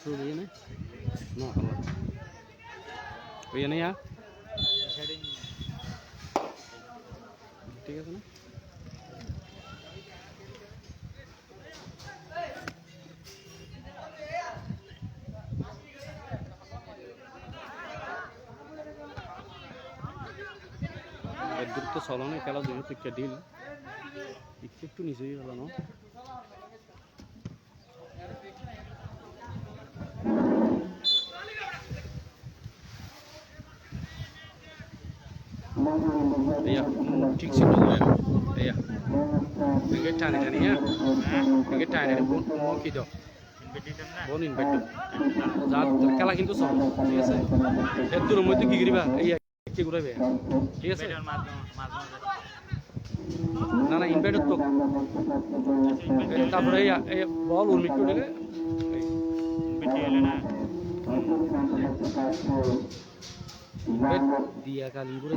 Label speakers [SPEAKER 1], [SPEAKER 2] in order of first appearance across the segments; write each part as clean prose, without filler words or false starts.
[SPEAKER 1] শুরু হয়ে না না ভালো হয়ে না ঠিক আছে না দ্রুত চলনে খেলা যেহেতু একটা ডিল একটু নিচে গেল না ঠিক ছিল ক্রিকেট টানে টানি হ্যাঁ ক্রিকেট টানে কি দাও বোন ইনভাইট যা খেলা কিন্তু চল ঠিক আছে এর দূরের মধ্যে কি করিবা এই কি ঘুরাবে ঠিক আছে না না ইনভাইটার তো তারপরে বল উর্মিট করে দিয়া কালি ঘুরে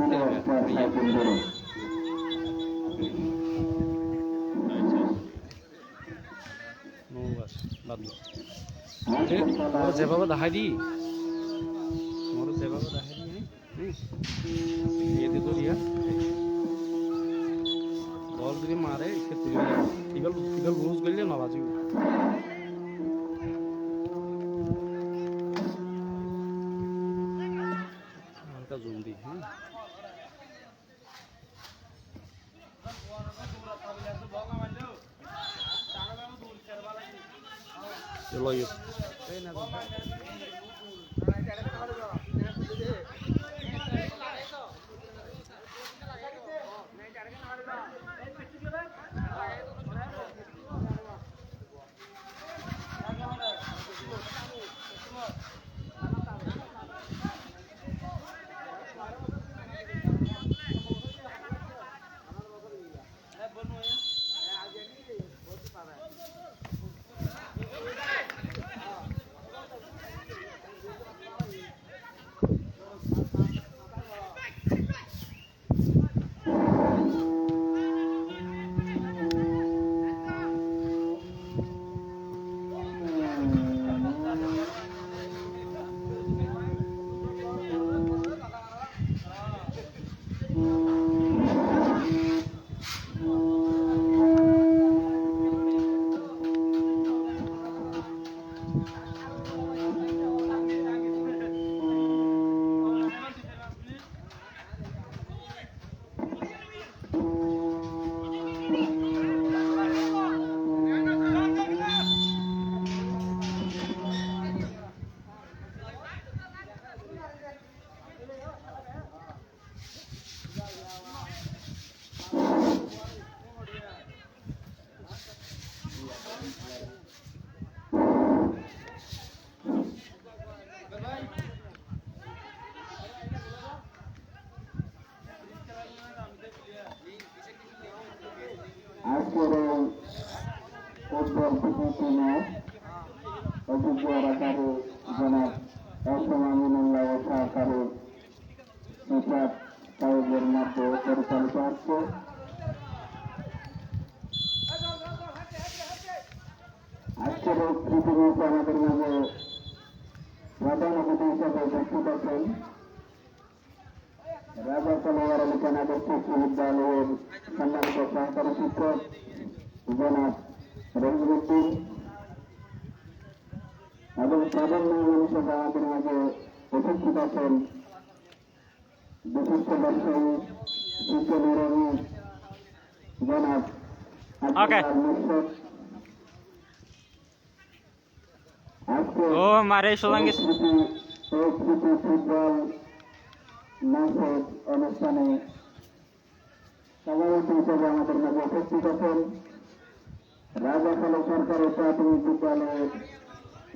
[SPEAKER 1] যেভাবে দেখাই দি তোমার যেভাবে দেখাই দি তো দিয়া বল যদি মারে তুলে লুজ করলে না বাজিব হালকা জোন দি হ্যাঁ চলো আজকের পৃথিবীতে আমাদের মাঝে প্রধান অতিথি হিসেবে উপস্থিত আছেন রাজা সানোয়ার আলী খান আদর্শ উচ্চ বিদ্যালয়ের সম্মানিত সহকারী শিক্ষক জনাব রহিমউদ্দিন এবং প্রধান মেহমান হিসেবে আমাদের মাঝে উপস্থিত আছেন বিশিষ্ট ব্যবসায়ী শিক্ষানুরাগী জনাব মুর্শদ
[SPEAKER 2] মারে সোলাঙ্গে
[SPEAKER 1] ফুটবল ম্যাচের অনুষ্ঠানে সভাপতি হিসেবে আমাদের মাঝে উপস্থিত আছেন রাজাখালী সরকারি প্রাথমিক বিদ্যালয়ের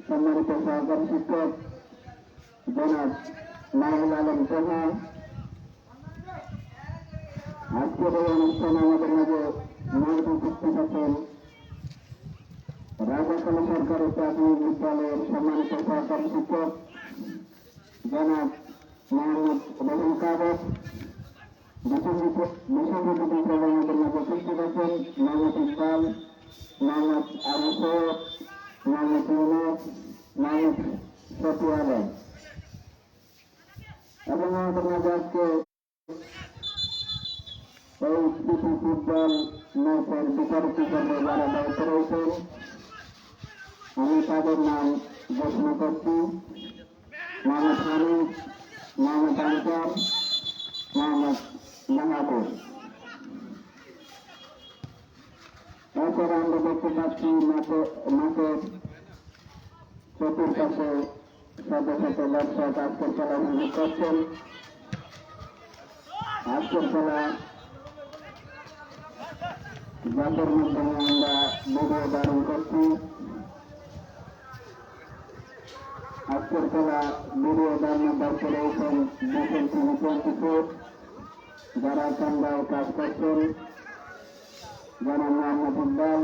[SPEAKER 1] সম্মানিত সহকারী শিক্ষক জনাব মাহমুদ আলম সোহা। আজকের এই অনুষ্ঠানে আমাদের মাঝে মূলত উপস্থিত আছেন রাজাখালী সরকারি প্রাথমিক বিদ্যালয়ের সম্মানিত সহকারী শিক্ষক জনাব মোহাম্মদ রহিম কাদের। মিশন হিসেবে আমাদের মাঝে উপস্থিত আছেন মোহাম্মদ ইকবাল, মোহাম্মদ আবু সৈয়দ, মোহাম্মদ ইউনিট মাহমুদ শফি আলম এবং আমাদের মাঝে আজকে এই কৃষি ফুটবল ম্যাচের বিচারক হিসেবে যারা দায়িত্ব রয়েছেন আমি তাদের নাম ঘোষণা করছি। মোহাম্মদ হামিদ, মোহাম্মদ আনসার, মোহাম্মদ মাহাবুব। এরপরে আমরা দেখতে পাচ্ছি মাঠের চতুর্পাশে শত শত দর্শক আজকের খেলা উপভোগ করছেন। আজকের খেলা যাদের মাধ্যমে আমরা ভিডিও ধারণ করছি। আজকের খেলা ভিডিও ধারণের দায়িত্ব রয়েছেন ডিসেল টিভি 24, যারা সন্ধ্যায় কাজ করছেন যেমন মোহাম্মদ ইকবাল,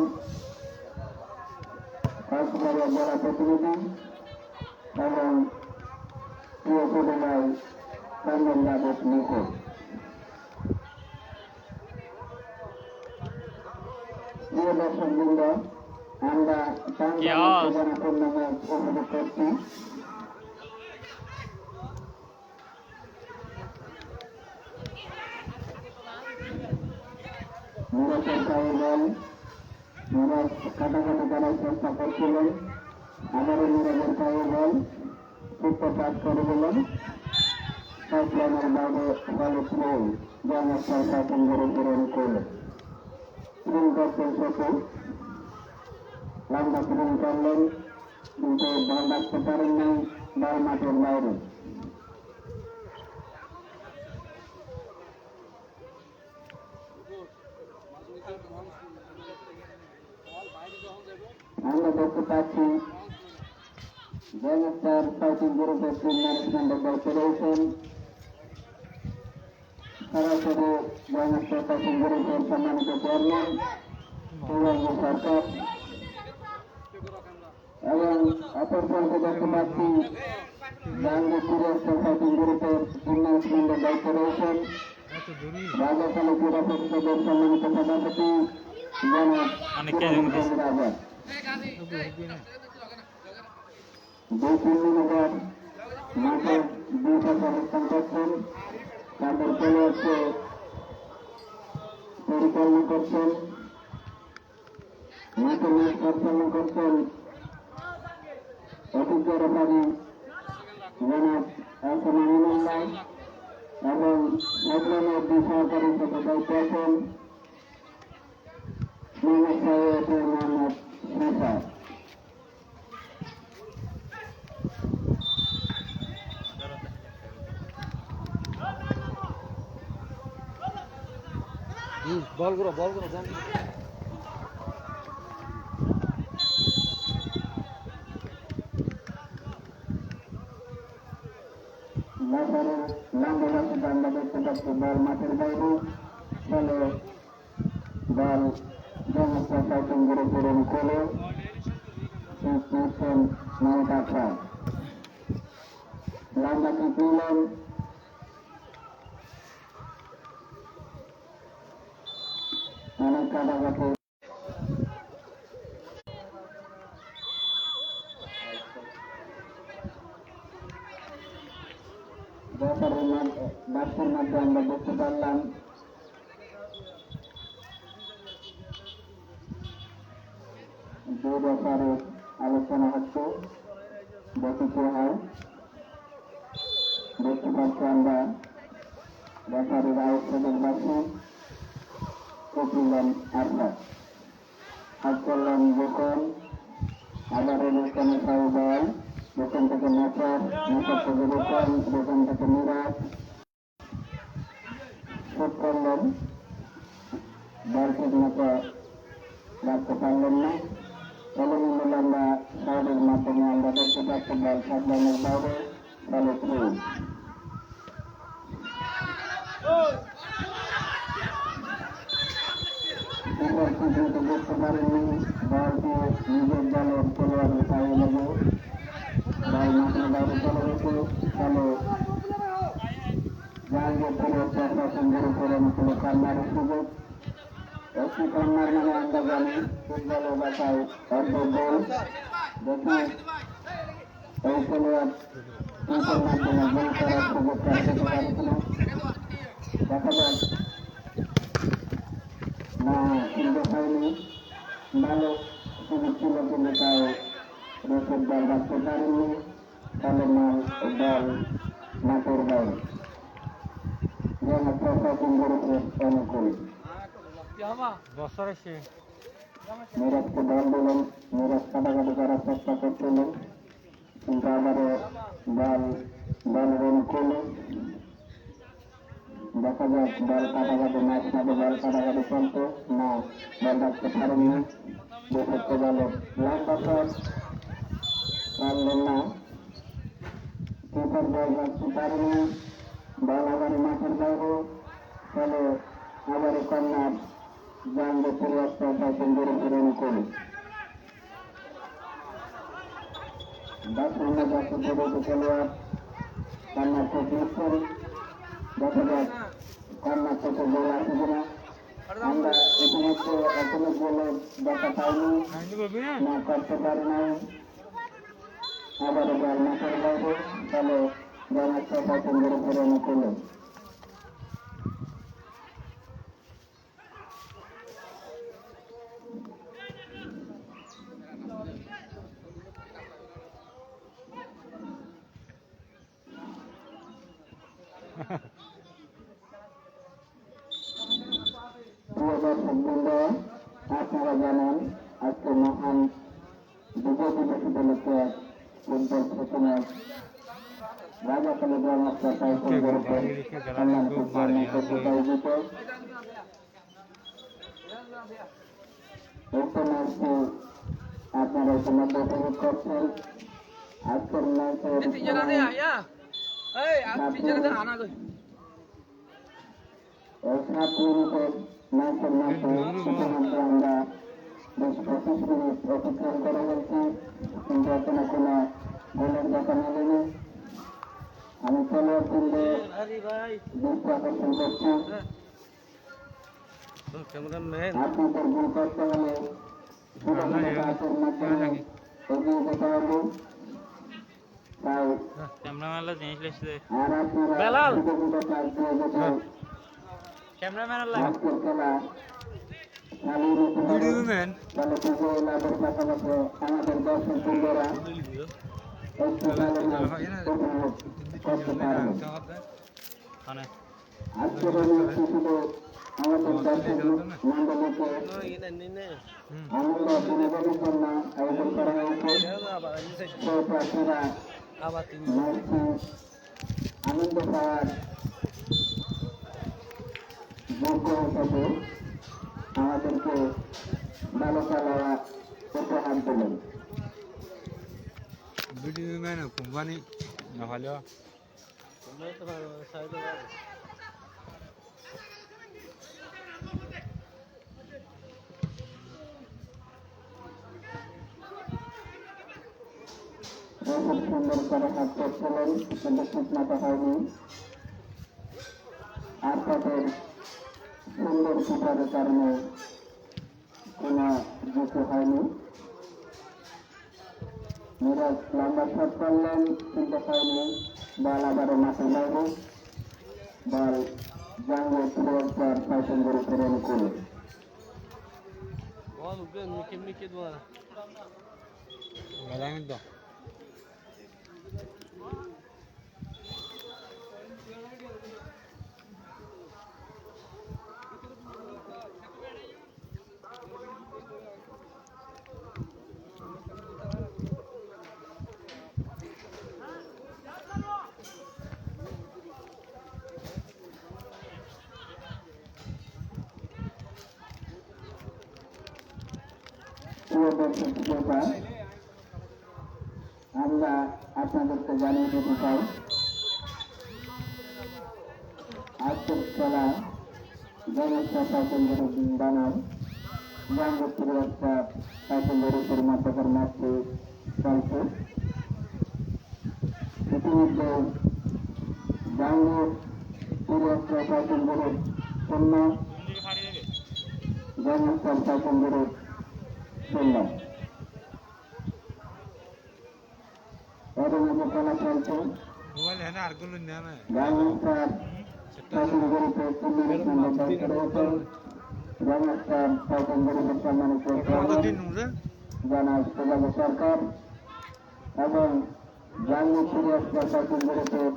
[SPEAKER 1] কক্সবাজার জেলা প্রতিনিধি এবং প্রিয় ছোট ভাই চন্দন যাদব নিখোঁজ। প্রিয় দর্শকবৃন্দ, আমরা টাঙ্গাইল ম্যাচ উপভোগ করছি। মিরাজের কাছে বল মিরাজ কাটাকাটি করার চেষ্টা করছিলেন, আবারও মিরাজের কাছে বল সুপ্ত পাস করে দিলেন সাইক্লানের বাইরে বলে থ্রোল জনস্টার শাসনদের পূরণ করল। স্প্রিং করছেন শফি, লম্বা স্প্রিং করলেন কিন্তু বল রাখতে পারেন নাই, বল মাঠের বাইরে। আমরা দেখতে পাচ্ছি জনস্টার ফাইটিং গ্রুপের টিম ম্যানেজমেন্টের দায়িত্বে রয়েছেন সরাসরি জনস্টার ফাইটিং গ্রুপের সম্মানিত চেয়ারম্যান সৌরভ সরকার এবং অপর প্রান্তে দেখতে পাচ্ছি জাহাঙ্গীর ফাইটিং গ্রুপের টিম ম্যানেজমেন্টের দায়িত্বে রয়েছেন রাজাখালী ক্রীড়া পরিষদের সম্মানিত সভাপতি জনাব রাজা। 2-3 মিনিটের মাঠের দুই পাশে অবস্থান করছেন, তাদের প্লেয়ারকে পরিচালনা করছেন, মাঠের ম্যাচ পরিচালনা করছেন অভিজ্ঞ রেফারি জনাব এসএম আমিনুল্লাহ এবং সাইক্লোনের দুই সহকারী হিসেবে দায়িত্বে আছেন মোহাম্মদ সাহেব ও মোহাম্মদ শেফা।
[SPEAKER 2] বল করো
[SPEAKER 1] আমরা দেখতে পাচ্ছি বল মাঠের বাইরে ফলে বল জনস্টার ফাইটিং গ্রুপের অনুকূলে নিচ্ছেন মাহমুদ আফরান। লম্বা কিক নিলেন, অনেক কাটাকাটি বাক্সের মধ্যে আমরা দেখতে পারলাম দুই ব্যাপারে আলোচনা হচ্ছে, দেখি কি হয়। দেখতে পাচ্ছি আমরা ব্যাপারের আউটসাইডের বাক্সে কপিলেন আফরান হাত করলেন যখন আবারও দোকানে খাই বল, দোকান থেকে নেচার থেকে দোকান থেকে মিরাজ শোধ করলেন, বল ঠিক মতো রাখতে পারলেন না। এলোমেলো আমরা শহরের মাধ্যমে আমরা দেখতে পাচ্ছি বল সাবধানের বাইরে বলে থ্রু। দেখতে পারেননি বলটি নিজের দলের প্লেয়ারের পায়ে লেগে বল মাঠের বাইরে চলে গেছে, ফলে জাহাঙ্গীর প্লেয়ার উপর অনুকূলে কর্নারের সুযোগ। একটি কর্নার মানে আমরা জানি ফুটবলের বাসায় অর্ধ গোল, দেখি এই খেলোয়াড় কিকের মাধ্যমে গোল করার সুযোগ পেতে পারে কিনা দেখা যাক। না, কিন্তু হয়নি। ভালো সুযোগ ছিল কিন্তু তাও রসের দল রাখতে পারেননি। ফলে দল মাঠের বাইরে যেন প্রশাসন গড়ে অনুকূল মিরাজকে দল দিলেন। মিরাজ কাটাকাটি করার চেষ্টা করছিলেন কিন্তু আবারও দলের অনুকূলে দেখা যাক। বল কাটাকাটি ম্যাচ না বল কাটাকাটি চলতে না, বল রাখতে পারেননি। বিপক্ষ দলের লম্বা শট পারলেন না, কিপার বল রাখতে পারেননি। বল আবারও মাঠের বাইরে, ফলে আবারও কর্নার জানবে পরিবর্তন গড়ে অনুকূল 10 নম্বর জাতীয় প্রগত খেলোয়াড় কর্নার থেকে করে দেখা যাক কর্নার থেকে গোল আছে কিনা। আমরা ইতিমধ্যে এখনো গোলের দেখা পাইনি, না করতে পারি নাই। আবারও বল মাঠের বাইরে, ফলে জানার প্রশাসন গড়ে অনুকূল আপনারা জানেন আজকে মহান বিজয় দিবস উপলক্ষে ফুটবল প্রথমে রাজাখালী গ্রাম আয়োজিত উক্ত ম্যাচটি আপনারা ইতিমধ্যে উপভোগ করছেন। আজকের ম্যাচের 7 মিনিটের ম্যাচের মধ্যে ইতিমধ্যে আমরা 20-25 মিনিট অতিক্রম করে ফেলছি, কিন্তু এখনো কোনো গোলের দেখা মেলেনি। আমি খেলোয়াড় কিন্তু দৃষ্টি আকর্ষণ করছি। আপনাদের গোল করতে হলে এগিয়ে যেতে হবে। তাই আর আপনারা আজকের খেলা আমাদের দর্শক বন্ধুরা একটু করতে পারবে। আজকের শুধু আমাদের দর্শক মন্ডলীকে আনন্দ বিনোদনের জন্য আয়োজন করা হয়েছে। প্রার্থীরা আনন্দ পাওয়ার যোগ্য হিসাবে আমাদেরকে ভালো খেলা উপহার দিলেন।
[SPEAKER 2] ভিডিও ম্যান কোম্পানি না হলে
[SPEAKER 1] খুব সুন্দর করে হাত করছিলেন, কিন্তু ঠিক মতো হয়নি। আর তাদের সুন্দর কিপারের কারণে কোনো জিতে হয়নি। মিরাজ লম্বা শট করলেন কিন্তু হয়নি। বল আবারও মাঠের বাইরে, বল জাঙ্গের পুরস্কার ফ্যাশন গ্রুপের অনুকূলে। আমরা আপনাদেরকে জানিয়ে দিতে চাই, আজকের খেলা বানান জাঙ্গপুর একটা ফ্যাশন মাধ্যমের ম্যাচটি চলছে। ইতিমধ্যে জাঙ্গপুর একটা ফ্যাশন গ্রুপ 0, জন্মস্থান ফ্যাশন গ্রুপ 0। এর মধ্যে খেলা চলছে
[SPEAKER 2] মোবাইল হ্যাঁ আর গুলো না না
[SPEAKER 1] গ্রামস্থার ফাইটিং গ্রুপে দায়িত্ব রয়েছেন গ্রামস্থার ফাইটিং গ্রুপের সম্মানিত
[SPEAKER 2] দিন রে
[SPEAKER 1] জনাব সুজাব সরকার এবং জাহাঙ্গীর সিরিয়াসপুর ফাইটিং গ্রুপের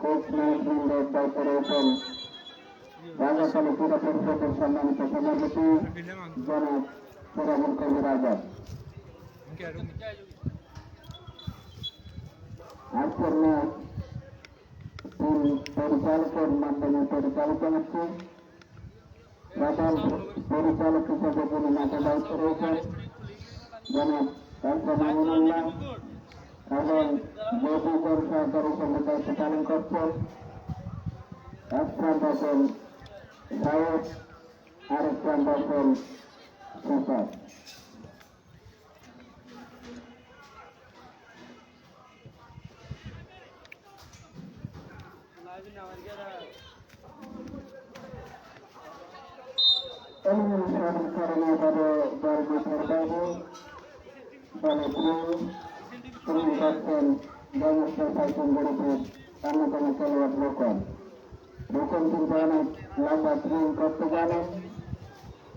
[SPEAKER 1] কোচ ম্যানেজমেন্টের দায়িত্ব রয়েছেন রাজাকালী ক্রীড়া পরিষদের সম্মানিত সভাপতি জনাব সিরাজুল কবির আজাদ। আজকের ম্যাচ তিন পরিচালকের মাধ্যমে পরিচালিত হচ্ছে। প্রধান পরিচালক হিসেবে যিনি মাঠে দায়িত্ব রয়েছেন জনাব ডক্টর মামুনুল্লাহ এবং জয়পুর সহকারী হিসেবে দায়িত্ব পালন করছেন এক প্রান্ত আছেন সাহেব আরেক প্রান্ত আছেন সুসাদ। এলিমিনেশন কারণে এভাবে দল মাঠের বাইরে দলে তিনি করছেন গ্রামস্থার ফাইটিং গ্রুপের অন্যতম খেলোয়াড় রোকন। রোকন কিন্তু অনেক লম্বা থ্রিং করতে জানেন।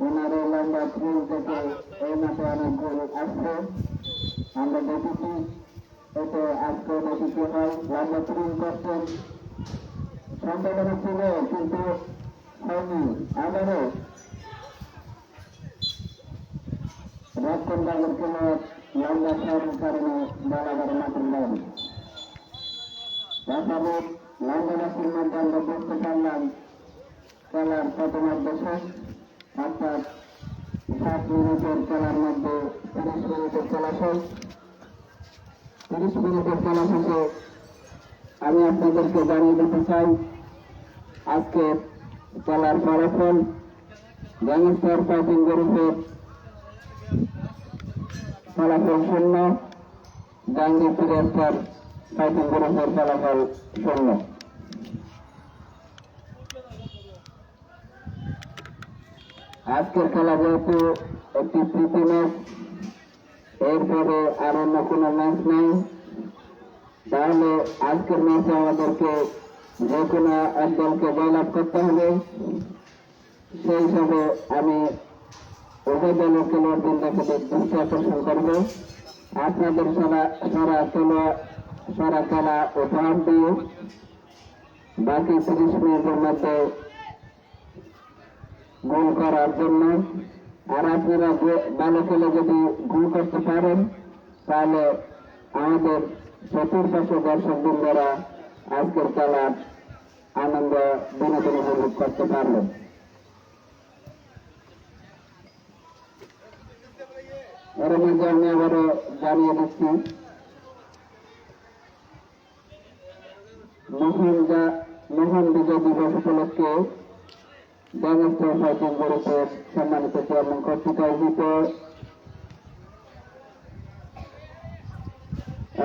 [SPEAKER 1] ওনার এই লম্বা থ্রিং থেকে এই মাঠে অনেক গোল আসছে আমরা দেখেছি। এতে আজকে দেখেছি হয় লম্বা থ্রিং করছেন সম্ভাবনা ছিল কিন্তু হয়নি। আবারও রক্ষণ বাগের খেলোয়াড় লম্বা খেলার কারণে বরাবর মাঠের বাইরে রাসাবের লম্বা রাশির মধ্যে আমরা বুঝতে পারলাম খেলার প্রথমার্ধ শেষ অর্থাৎ 7 মিনিটের খেলার মধ্যে 30 মিনিটের খেলা শেষ। 30 মিনিটের খেলা শেষে আমি আপনাদেরকে জানিয়ে দিতে চাই আজকে খেলার ফলাফল গ্রামস্থার ফাইটিং গ্রুপের ফলাফল 0, জাহাঙ্গীর সিরিয়াসপুর ফাইটিং গ্রুপের ফলাফল 0। আজকের খেলা যেহেতু একটি প্রীতি ম্যাচ, এরপরে আর অন্য কোনো ম্যাচ নেই, তাহলে আজকের ম্যাচে আমাদেরকে যে কোনো এক দলকে জয়লাভ করতে হবে। সেই হিসাবে আমি উভয় দলের খেলোয়াড়দেরকে দৃষ্টি আকর্ষণ করব আপনাদের সারা খেলা উপহার দিয়ে বাকি 30 মিনিটের মধ্যে গোল করার জন্য। আর আপনারা ভালো খেলে যদি গোল করতে পারেন তাহলে আমাদের চতুর্পাশে দর্শক বৃন্দরা আজকের খেলার আনন্দ বিনোদন উপভোগ করতে পারবেন। এর মধ্যে আমি আবারও জানিয়ে দিচ্ছি মহান বিজয় দিবস উপলক্ষে গ্রামস্থার ফাইটিং গ্রুপের সম্মানিত চেয়ারম্যান কর্তৃক আয়োজিত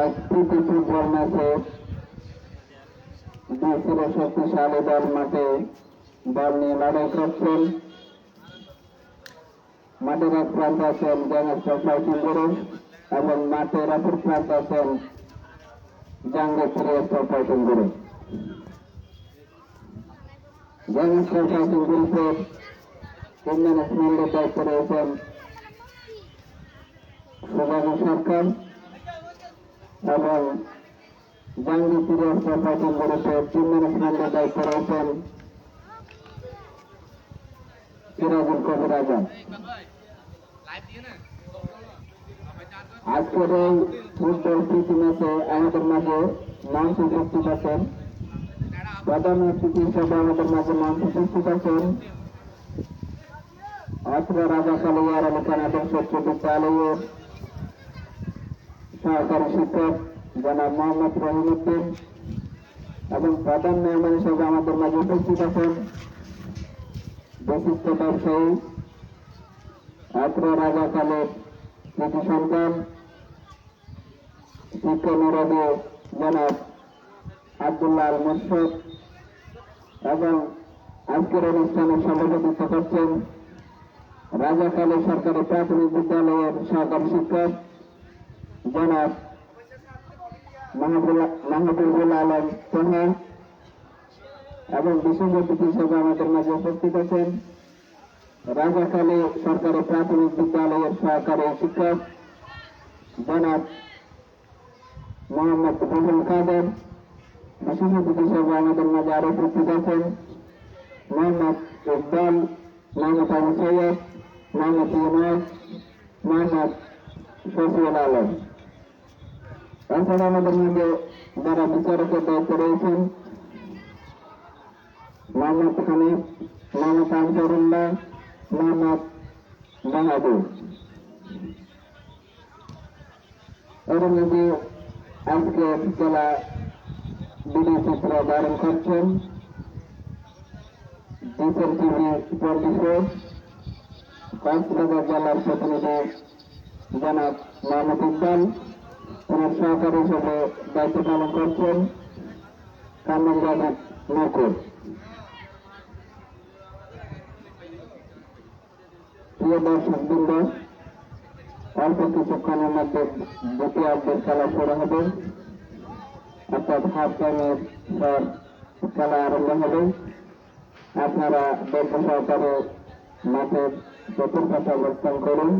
[SPEAKER 1] এক প্রীতি ফুটবল ম্যাচে দুই শক্তিশালী দল মাঠে বল নিয়ে লড়াই করছেন। মাঠের এক প্রান্ত আছেন গ্রামস্থার ফাইটিং গ্রুপ এবং মাঠের অপর প্রান্ত আছেন জাহাঙ্গীর সিরিয়াসপুর ফাইটিং গ্রুপ। গ্রামস্থার ফাইটিং গ্রুপের টিম ম্যানেজমেন্টের দায়িত্ব রয়েছেন সুজাব সরকার এবং জাহাঙ্গীর সিরিয়াসপুর ফাইটিং গ্রুপের টিম ম্যানেজমেন্টের দায়িত্ব রয়েছেন সিরাজুল কবির আজাদ। আজকের এই ফুটবল প্রীতি ম্যাচে আমাদের মাঝে মঞ্চ উপস্থিত আছেন প্রধান অতিথি হিসেবে আমাদের মাঝে মঞ্চ উপস্থিত আছেন অত্র রাজাকালী আরামখান আদর্শ উচ্চ বিদ্যালয়ের সহকারী শিক্ষক জনাব মোহাম্মদ রহিমউদ্দিন এবং প্রধান মেহমান হিসেবে আমাদের মাঝে উপস্থিত আছেন বিশিষ্ট ব্যবসায়ী অত্র রাজাকালের কৃতি সন্তান শিক্ষানুরাগী জনাব আব্দুল্লাহ আল মুর্শিদ এবং আজকের অনুষ্ঠানে সভাপতিত্ব করছেন রাজাকালী সরকারি প্রাথমিক বিদ্যালয়ের সহকারী শিক্ষক জনাব মাহবুবুল আলম সোহা এবং বিশেষ অতিথি হিসেবে আমাদের মাঝে উপস্থিত আছেন রাজাখালী সরকারি প্রাথমিক বিদ্যালয়ের সহকারী শিক্ষক জনাব মোহাম্মদ রুহুল কাদের। বিশেষ অতিথি হিসেবে আমাদের মাঝে আরো উপস্থিত আছেন মোহাম্মদ ইকবাল, মোহাম্মদ আবু সৈয়দ, মোহাম্মদ ইউনুস, মোহাম্মদ শফিউল আলম। এছাড়া আমাদের মধ্যে যারা বিচারকের দায়িত্বে রয়েছেন মোহাম্মদ হানিফ, মোহাম্মদ আনসারুল্লাহ, মোহাম্মদ বাহাদুর। এর মধ্যে আজকে জেলা বিডি চিত্র ধারণ করছেন ডিসেল টিভি 24 কক্সবাজার জেলার প্রতিনিধি জনাব মোহাম্মদ ইকবাল। ওনার সহকারী হিসেবে দায়িত্ব পালন করছেন কামরুল নকুর। প্রিয় দর্শক বৃন্দ, অল্প কিছুক্ষণের মধ্যে দ্বিতীয় অর্ধের খেলা শুরু হবে, অর্থাৎ হাফ টাইমের পর খেলা আরম্ভ হবে। আপনারা দর্শক সহকারে মাঠের চতুর্পাশে অবস্থান করুন।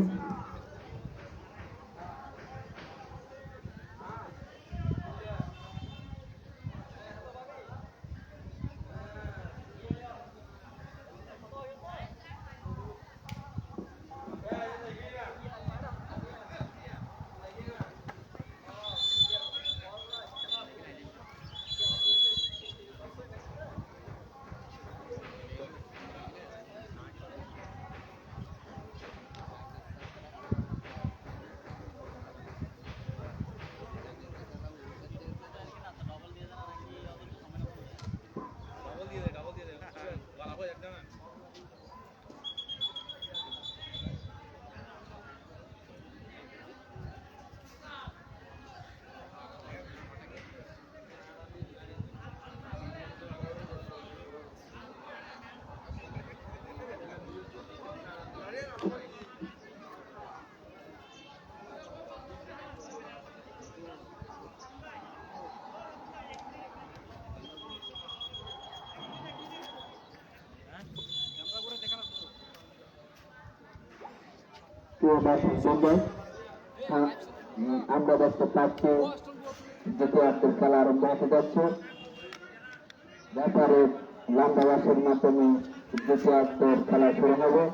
[SPEAKER 1] আমরা দেখতে পাচ্ছি দ্বিতীয় অর্ধের খেলা আরম্ভ হতে যাচ্ছে। ব্যাপারে লম্বাবাসের মাধ্যমে দ্বিতীয় অর্ধের খেলা শুরু হবে।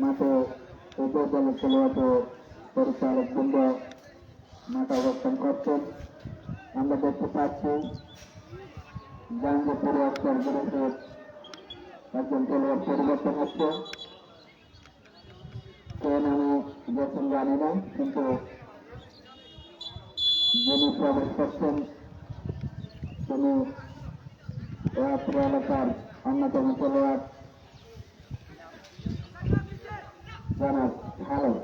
[SPEAKER 1] মাঠে উভয় দলের খেলোয়াড় পরিচালক বৃন্দ মাঠে অবস্থান করছেন। আমরা দেখতে পাচ্ছি জাহাঙ্গীরপুর অস্কার বিরুদ্ধে একজন খেলোয়াড় পরিবর্তন হচ্ছে। কে নামে গেছেন জানি না, কিন্তু যিনি প্রবেশ করছেন তিনি এলাকার অন্যতম খেলোয়াড় জনাব খালেদ।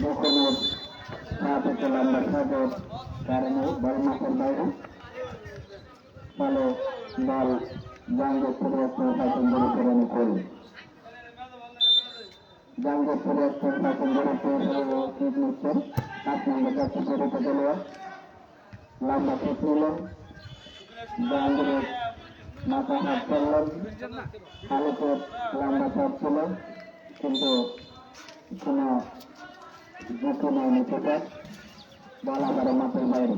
[SPEAKER 1] মুখনের সাথে লম্বা সাজের কারণে বল মাঠের বাইরে, ফলে বল জাহাঙ্গীরপুরের শাসন গড়ে করি। জাহাঙ্গীরপুরের শাসন গড়ে ঠিক নিচ্ছেন 8 নম্বর কাছে জড়িত খেলোয়াড় লম্বা ঠিক নিলেন। জাহাঙ্গীরের মাথা হাত করলেন, খালেকের লম্বা শট ছিল কিন্তু কোনো ঝুঁকি নেয়নি, সেটা বল আবার মাঠের বাইরে।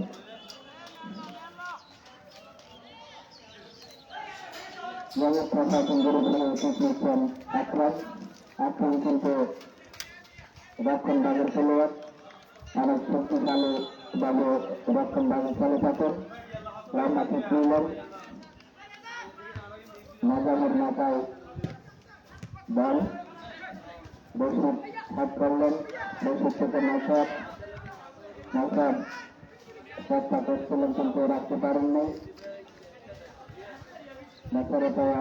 [SPEAKER 1] জগৎ প্রশাসন গুরুগুলো ঠিক নিচ্ছেন আকরাম কিন্তু রক্ষণ ভাগের খেলোয়াড়, অনেক শক্তিশালী ভাবে রক্ষণ ভাগে খেলে থাকেন। লম্বা ঠিক নিলেন, নাজামের মাথায় বল, রশিদ হাত করলেন, রশিদ থেকে নৌসাদ চেষ্টা করছিলেন কিন্তু রাখতে পারেননি।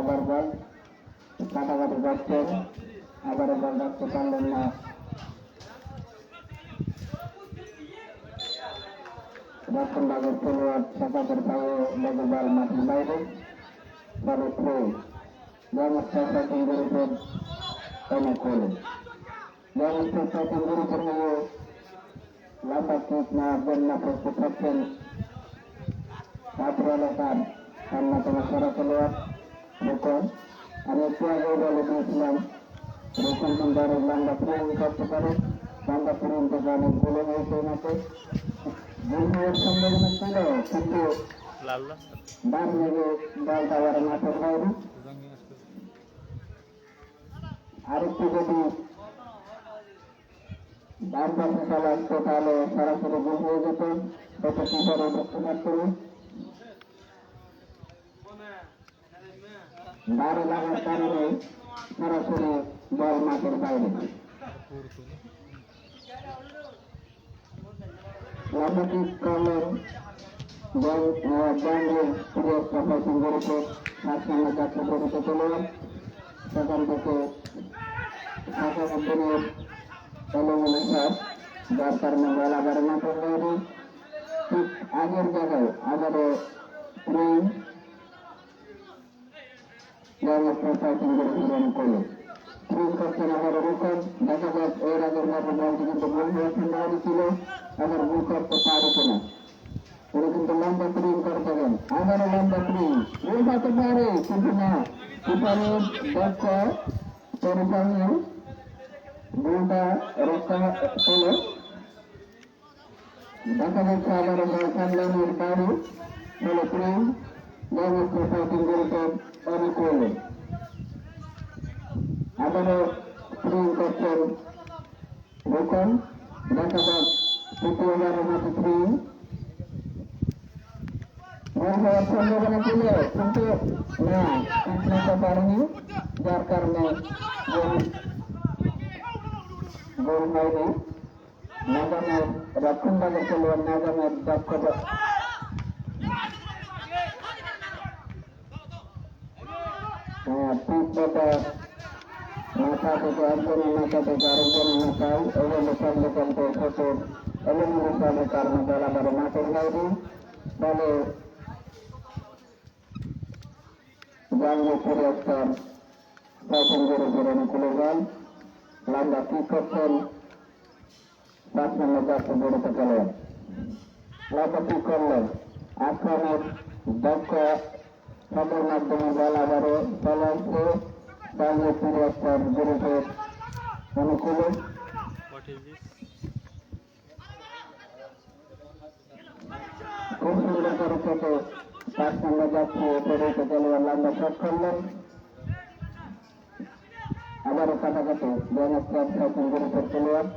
[SPEAKER 1] আবার বল কাটাকাটি করছেন, আবারও বল রাখতে পারলেন না। রক্ষণভাগের খেলোয়াড় সাকাতের পায়ে লেগে বল মাঠের বাইরে, বলে থ্রো। ব্যবস্থা শপিং গ্রুপের অনুকূল, ব্যবস্থা শপিং গ্রুপের হয়ে লম্বা কিক নেওয়ার জন্য প্রস্তুত হচ্ছেন ছাত্র এলাকার অন্যতম সেরা খেলোয়াড় রুকন। আমি একটু আগে বলে দিয়েছিলাম রুকন সুন্দরের লম্বা ফিরিং করতে পারে, লম্বা ফিরিং থেকে অনেকগুলো হয়েছে মাঠে, গোল হওয়ার সম্ভাবনা ছিল, কিন্তু ডান দিকে বলটা আবার মাঠের বাইরে। আরেকটু যদি ডান পাশে খেলা আসতো তাহলে সরাসরি গোল হয়ে যেত, এটা কিভাবে দেখতে পাচ্ছিল বারে লাগার কারণে সরাসরি বল মাঠের বাইরে। লম্বা কিক করলেন ব্যান্ডের প্রিয় প্রফেশন গ্রুপে সাতসামনে যাত্রা করিতে চললেন, সেখান থেকে শাখাবুদ্দিনের এলোমেলো শট, যার কারণে বল আবার মাঠের বাইরে। ঠিক আগের জায়গায় আবারও প্রেম প্রফেশন গ্রুপ করল, প্রেম করছেন আবারও রুকন। দেখা যাক এর আগের মতো বলটি কিন্তু গোল হওয়ার সম্ভাবনা ছিল, আবার গোল করতে পারে কিনা। ওরা কিন্তু লম্বা প্রিং করতে গেল, আবারও লম্বা প্রিং, গোল হতে পারে কিন্তু না, কিপারের দক্ষ পরিচালনা গোলটা রক্ষা হলো। দেখা যাচ্ছে আবারও বল সামলানোর বাইরে, হলো প্রিং ব্যবস্থা শপিং গ্রুপের অনুকূল। আবারও প্রিং করছেন রুকন, দেখা যাক তৃতীয়বারের মতো প্রিং গোল হওয়ার সম্ভাবনা ছিল, কিন্তু না, নিতে পারেনি, যার কারণে গোল হয়নি। নাজামের রক্ষণভাগের খেলোয়াড় নাজামের দক্ষতা মাথা থেকে একজনের মাথা থেকে আরেকজনের মাথায় এগুলো চলতে চলতে ছোটের এলোমেলো সবের কারণে বরাবর মাঠের বাইরে। ফলে জানলে পুরস্কার শপিং গ্রুপের অনুকূলে যান, লম্বা কিক করছেন 5 নম্বর যাত্রা গড়িতে খেলোয়াড়, লম্বা কিক করলেন আক্রমণের দক্ষ সবের মাধ্যমে বল আবারও চলে আসছে জানলে পুরস্কার গ্রুপের অনুকূলে। খুব সুন্দর করে থেকে 5 নম্বর যাত্রী গড়িতে খেলোয়াড় লম্বা শট করলেন, আবারও কাটাকাটি জনস্টার শপিং গ্রুপের খেলোয়াড়,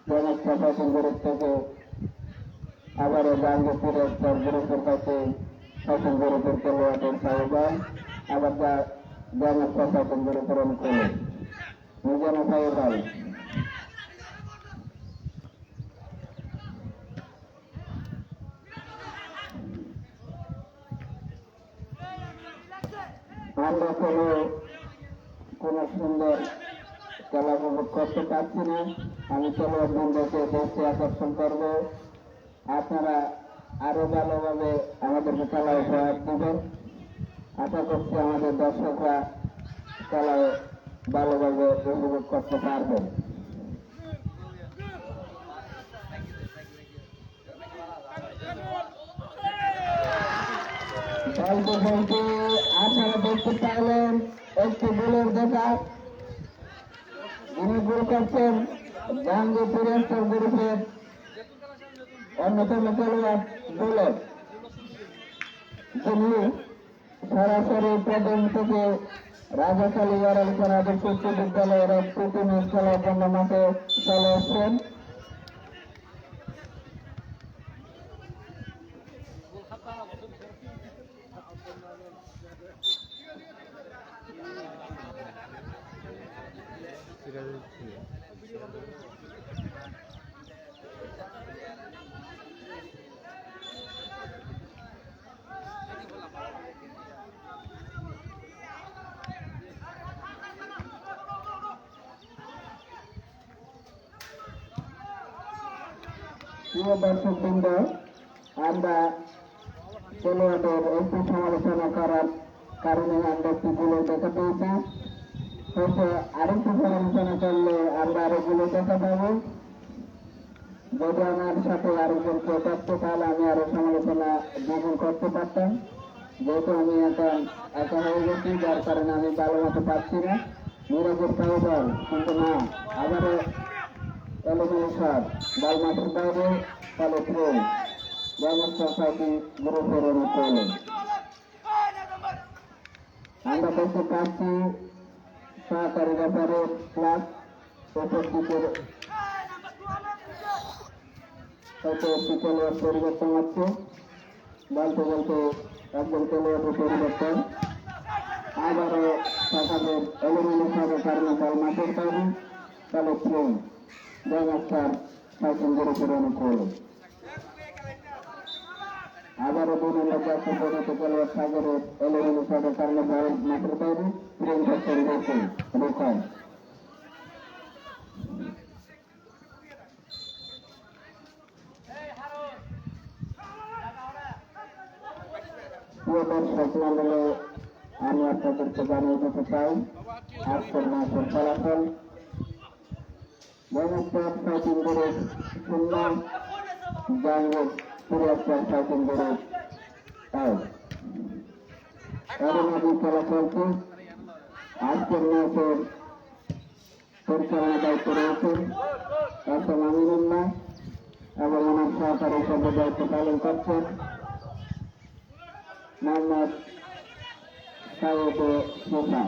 [SPEAKER 1] জনস্টার শপিং গ্রুপ থেকে আবারও জানলে পুরস্কার গ্রুপের কাছে শপিং গ্রুপের খেলোয়াড়ের সাহেবান, আবার জনস্টার শপিং গ্রুপের অনুকূলে নিজের সাহেবান। আমরা কোন সুন্দর খেলা উপভোগ করতে পারছি না। আমি খেলোয়াড় বন্ধুকে দৃষ্টি আকর্ষণ করব, আপনারা আরো ভালোভাবে আমাদেরকে খেলা উপহার দেবেন। আশা করছি আমাদের দর্শকরা খেলায় ভালোভাবে উপভোগ করতে পারবেন। বলতে বলতে আপনারা দেখতে পাইলেন একটি গোলের দেখা, যিনি গোল করছেন জাহাঙ্গীর পুরস্কার গ্রুপের অন্যতম খেলোয়াড় গোলক, যিনি সরাসরি প্রথম থেকে রাজাখালী ওয়ারালখান আদর্শ উচ্চ বিদ্যালয়ের প্রতি ম্যাচ খেলার জন্য মাঠে চলে আসছেন। প্রিয় দর্শকবৃন্দ, আমরা খেলোয়াড়দের একটু সমালোচনা করার কারণে আমরা একটি গুলো দেখা পেয়েছি। হয়তো আরেকটু সমালোচনা করলে আমরা আরো গুলো দেখা পাবো। যদি আমার সাথে আরেকজন কেউ থাকতো তাহলে আমি আরো সমালোচনা দ্বিগুণ করতে পারতাম। যেহেতু আমি এখন একা হয়ে গেছি, যার কারণে আমি ভালো মতো পাচ্ছি না। মিরাজের পাউডার কিন্তু না, আবারও এলোমেলো শট, বল মাঠের বাইরে, ফলে থ্রো। গ্রামের সোসাইটি গ্রুপের অনুকূলে আমরা দেখতে পাচ্ছি সহকারী ব্যাপারে ক্লাস উপস্থিতের হয়তো একটি খেলোয়াড় পরিবর্তন হচ্ছে। বলতে বলতে একজন খেলোয়াড়ের পরিবর্তন, আবারও সকালের এলোমেলো শটের কারণে বল মাঠের বাইরে, ফলে থ্রো। গ্রামের সাইকেল গ্রুপের অনুকূলে আবারও 2 নম্বর জাতীয় পরিণত খেলোয়াড় সাগরের এলোমেলো শটের কারণে বল মাঠের বাইরে, প্রেম করছেন রেখায়। প্রিয় দর্শক মন্ডলী, আমি আপনাদেরকে জানিয়ে দিতে চাই আজকের ম্যাচের ফলাফল। ফাইটিং গ্রুপ 0, জাঙ্গের সিরিয়াসের ফাইটিং গ্রুপ 1। এর মধ্যে খেলা চলছে। আজকের ম্যাচের পরিচালনার দায়িত্ব রয়েছেন এস.এম. আমিনুল্লাহ এবং ওনার সহকারী হিসেবে দায়িত্ব পালন করছেন মোহাম্মদ সাইয়েদ মুসা।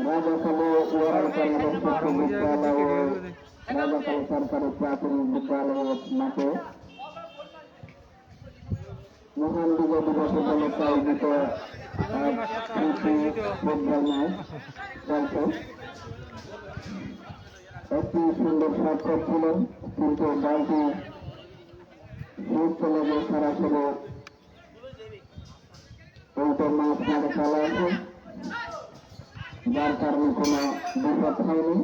[SPEAKER 1] রাজাখালী ওয়ারাল কর্মদর্শক বিদ্যালয় ও রাজাখালী সরকারি প্রাথমিক বিদ্যালয়ের মাঠে মহান বিজয় দিবস উপলক্ষে আয়োজিত ফুটবল ম্যাচ চলছে। একটি সুন্দর শট করছিলেন, কিন্তু বলটি শট চলে গিয়ে সরাসরি উল্টো মাঠ মাঠে চলে আসে, যার কারণে কোনো বিপদ হয়নি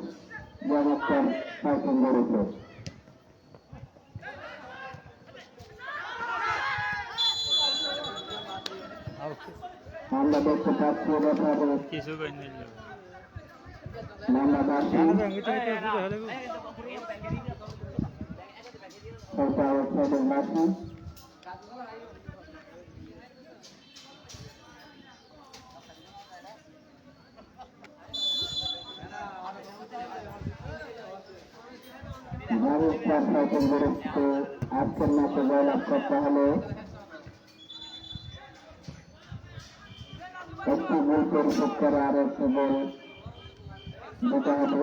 [SPEAKER 1] জগৎকার ফাইটিং গ্রুপে। আমরা দেখতে পাচ্ছি ব্যাপারে মোহাম্মদ আসিফ বাসী ফাইটিং গ্রুপকে আজকের ম্যাচে জয়লাভ করতে হলে একটি গোল পরিশোধ করে আর একটি গোল দিতে হবে।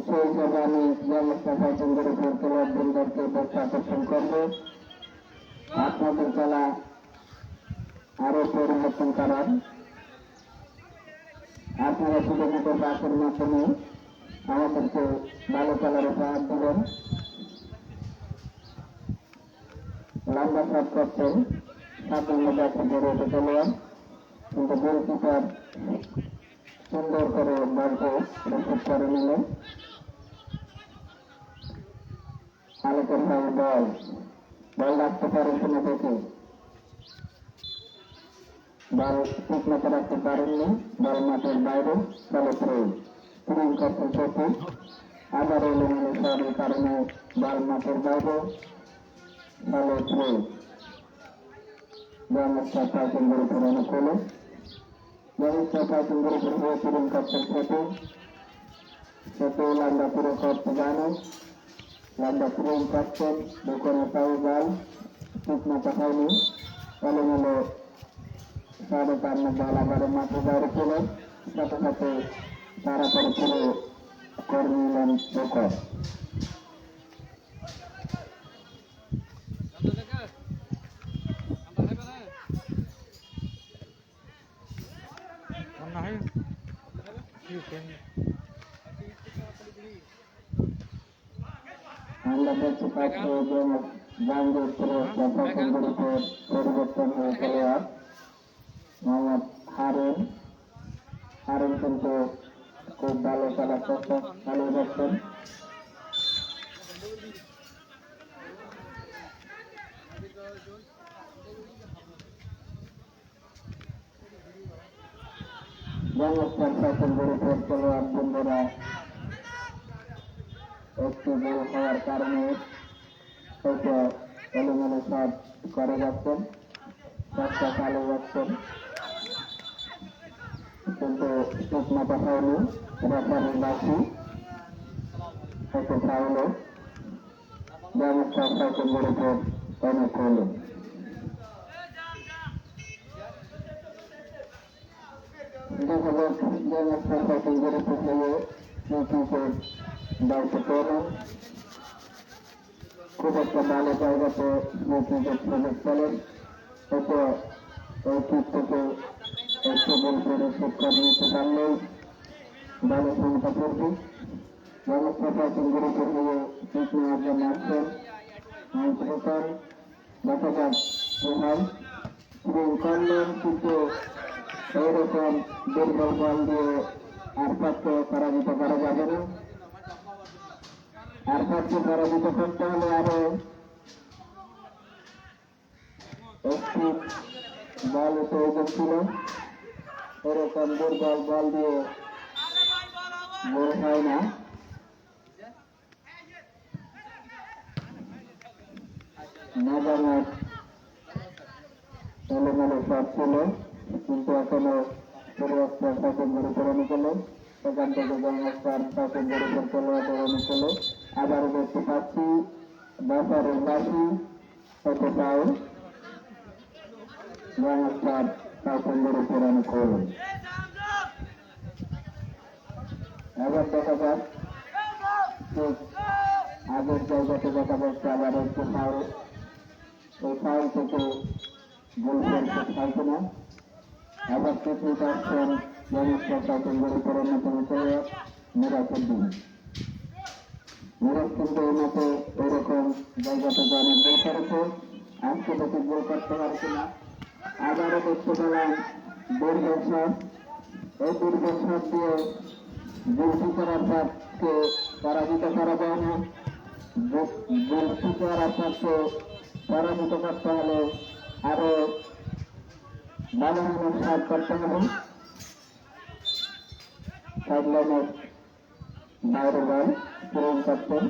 [SPEAKER 1] সেই হিসাবে আমি জয়লাভ ফাইটিং গ্রুপের খেলোয়াড়দেরকে বেশ আকর্ষণ করব আপনাদের খেলা আরো পরিবর্তন করার। আপনারা ছোট ছোট পাশের মাধ্যমে আমাদেরকে ভালো খেলার উপহার দেবেন। লম্বা শট করছেন 7 নম্বর জাতীয় পরিণত খেলোয়াড়, কিন্তু গোলকিপার সুন্দর করে বলকে রিসিভ করে নিলেন। মালিকের ভাই বল রাখতে পারেন কিনা দেখে, বল ঠিক মতো রাখতে পারেননি, বল মাঠের বাইরে, ফলে থ্রো। প্রেম করছেন চোখে, আবার এলোমেলো শটের কারণে বল মাঠের বাইরে, ফলে থ্রো। ব্যবস্থা ফাইটিং গ্রুপের অনুকূলে ব্যবস্থা ফাইটিং গ্রুপের হয়ে প্রেম করছেন ছোট লম্বা পুরো করতে জানে, লম্বা প্রেম করছেন দোকানে পাই বল ঠিক মতো হয়নি, এলোমেলো শটের কারণে বল আবার মাঠের বাইরে চলে, সাথে সাথে তাড়াতাড়ি পুরো করে নিলেন দোকান। আমরা দেখতে পাচ্ছি যে জাহাঙ্গীরপুরের প্রশাসন গ্রুপের পরিবর্তন হয়ে খেলোয়াড় মোহাম্মদ হারুন কিন্তু খুব ভালো খেলার চেষ্টা চালিয়ে যাচ্ছেন। প্রশাসন গ্রুপের খেলোয়াড় বন্ধুরা একটি গোল হওয়ার কারণে হয়তো এলোমেলো শট করে যাচ্ছেন, চেষ্টা চালিয়ে যাচ্ছেন, কিন্তু ঠিক মতো হয়নি। রেফারির বাসি হয়তো ফাউলে প্রশাসন গ্রুপের অনেক হলো। দেখা যাক প্রশাসন গ্রুপের হয়ে ক্রিকেট দায়িত্ব পেলেন। খুব একটা ভালো জায়গাতে ক্রিকেট সুযোগ পেলেন, হয়তো এই কিক থেকে একটু গোল করে শিক্ষা নিতে পারলেই ভালো সংখ্যা পড়বে। প্রশাসন গ্রুপের হয়ে কিক নেওয়ার জন্য আসছেন দেখা যাক কোথায় করলেন, কিন্তু এইরকম দুর্বল বল দিয়ে আরফাতকে পরাজিত করা যাবে না। আরফাতকে পরাজিত করতে হলে আরো একটি বল প্রয়োজন ছিল। এরকম দুর্বল বল দিয়ে গোল হয় না। নাজামের এলোমেলো শট ছিল, কিন্তু এখনো প্রশাসন গ্রুপের অনুকূলে, সেখান থেকে প্রশাসন গ্রুপের খেলোয়াড়দের অনুকূলে আবারও দেখতে পাচ্ছি বাসারের বাসি হতে পায় প্রশাসন গ্রুপের অনুকূলে। এবার দেখা যাক ঠিক আগের জায়গাতে দেখা যাচ্ছে আবার একটু ফাউল, এই ফাউল থেকে গোল করতে পারছে না। আবার তৃতীয় পাচ্ছেন প্রশাসন গ্রুপের অন্যতম খেলোয়াড় মিরাজউদ্দিন। মিরাজ কিন্তু এই মতো এরকম জায়গাতে অনেক গোল করেছে, আজকে দেখে গোল করতে পারছে না। আবারও দেখতে পেলাম দুর্বল শট, এই দুর্বল শট দিয়ে গোলকিপার আরফাতকে পরাজিত করা যায় না। গোলকিপার আরফাতকে পরাজিত করতে হলে আরো ভালো মানের শট করতে হবে। সাইডলাইনের বাইরে বল পূরণ করতেন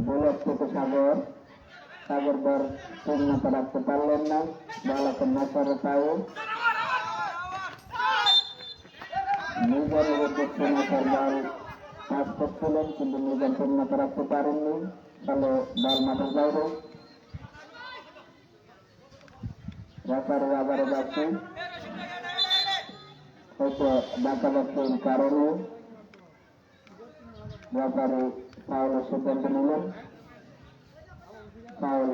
[SPEAKER 1] বোলার থেকে সাগর বর পূর্ণতা রাখতে পারলেন না। বল এখন নজরে পায় মিজানের উদ্দেশ্যে নজর বল পাস করছিলেন, কিন্তু মিজান পূর্ণতা রাখতে পারেননি, ফলে বল মাঠের বাইরে। রেফারি আবারও যাচ্ছে, হয়তো দেখা যাচ্ছে কারণে রেফারি ফাউলের সিদ্ধান্ত নিলেন। ফাউল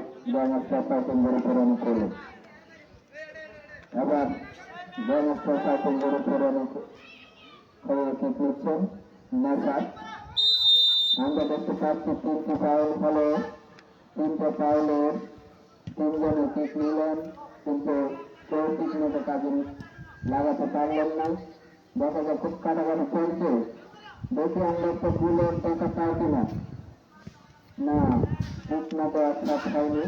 [SPEAKER 1] প্রশাসন গ্রুপের অনুকূলে। এবার প্রশাসন গ্রুপের অনুকূলে কিক নিচ্ছেন নেশাদ। আমরা দেখতে পাচ্ছি তিনটি ফাউল হলে তিনটে ফাউলের তিনজনে কিক নিলেন, কিন্তু কেউ কিক নিতে কাজে লাগাতে পারলেন না। দেখা যায় খুব কাটাকাটি চলছে, দেখি আমরা তো গুলোর টাকা পাই কিনা। না, ঠিক মতো একটা খাইনি।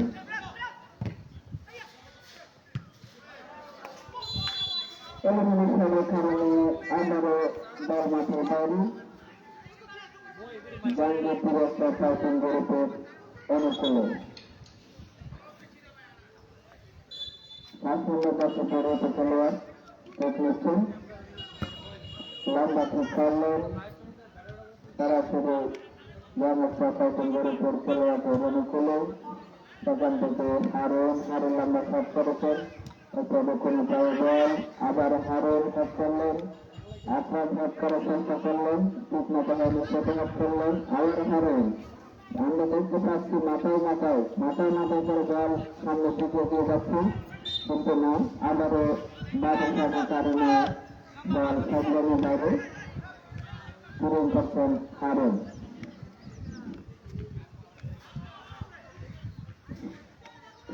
[SPEAKER 1] এলিমিনেশনের কারণে আবারও দল মাঠের বাইরে। জাহাঙ্গীরপুরের প্রশাসন গ্রুপের অনুকূলে 5 নম্বর দশে পরিণত খেলোয়াড় কিক নিচ্ছেন, লম্বা কিক করলেন, সরাসরি প্রশাসন গ্রুপের খেলোয়াড়দের অনুকূলে। সেখান থেকে হারুন লম্বা শট করেছেন, কোনো বল আবার হারুন শট করলেন, আপনার শট করার চেষ্টা করলেন, ঠিক মতো হয়নি, সেটা শট করলেন, আবার হারুন। আমরা দেখতে পাচ্ছি মাথায় করে বল সামনে দিকে দিয়ে যাচ্ছে, কিন্তু না, আবারও বাধা থাকার কারণে বল সাইডলাইনের বাইরে পূরণ করছেন হারুন।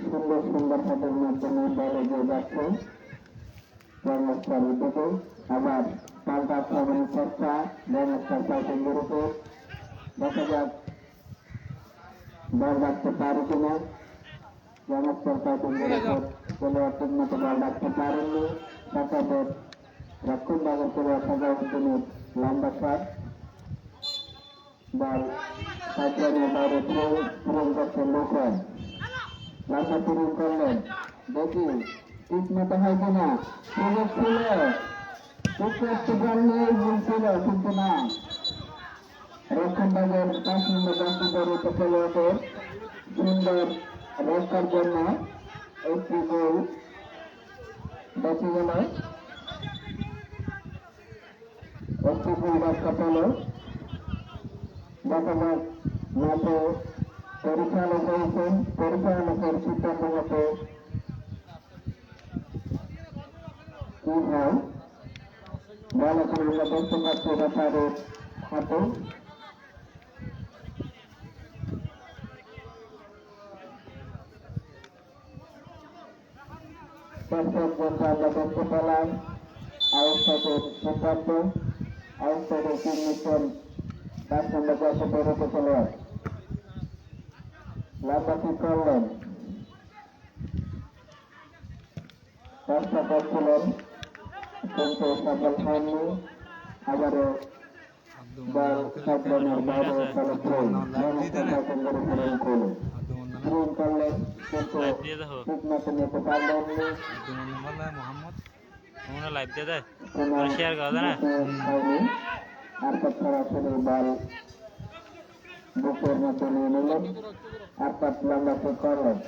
[SPEAKER 1] সুন্দর সুন্দর হাতের মাধ্যমে বল এগিয়ে যাচ্ছে গ্র্যান্ডমাস্টারের দিকে। আবার পাল্টা আক্রমণের চেষ্টা গ্র্যান্ডমাস্টার ফাইটিংয়ের উপর। দেখা যাক বল রাখতে পারে কিনা। গ্র্যান্ডমাস্টার ফাইটিংয়ের উপর খেলোয়াড় ঠিক মতো বল রাখতে পারেননি। সাকাতের রক্ষণ ভাগের খেলোয়াড় সাজাউদ্দিনের লম্বা শট। বল সাইডলাইনের বাইরে পূরণ করছেন লোকন। লম্বা পূরণ করলেন, দেখি ঠিক মতো হয় কিনা। সুযোগ ছিল, একটু বল নিয়ে ছিল কিন্তু না। রক্ষণ ভাগের 5 নম্বর 10 নম্বর খেলোয়াড়দের সুন্দর রক্ষার জন্য একটি গোল বেঁচে গেল। একটি গোল রক্ষা পেল। দেখা যাক ম্যাচে পরিচালক হয়েছেন, পরিচালকের সিদ্ধান্ত মতো কি হয়। বল এখন আমরা দেখতে পাচ্ছি রেফারির হাতে। দর্শক বন্ধু আমরা দেখতে পেলাম আউটসাইডের সিদ্ধান্ত। আউটসাইডের টিম নিচ্ছেন 5 নম্বর 10 নম্বর খেলোয়াড়। লম্বা ঠিক করলেন, চেষ্টা করছিলেন কিন্তু সফল হননি। আবারও বল সাইডলাইনের বাইরে চলে পূরণ করলেন কিন্তু ঠিক মতো নিতে পারলেননি। হয়নি। আরপাত সরাসরি বল বুকের মধ্যে নিয়ে নিলেন। আরপাত লম্বা ঠিক করলেন।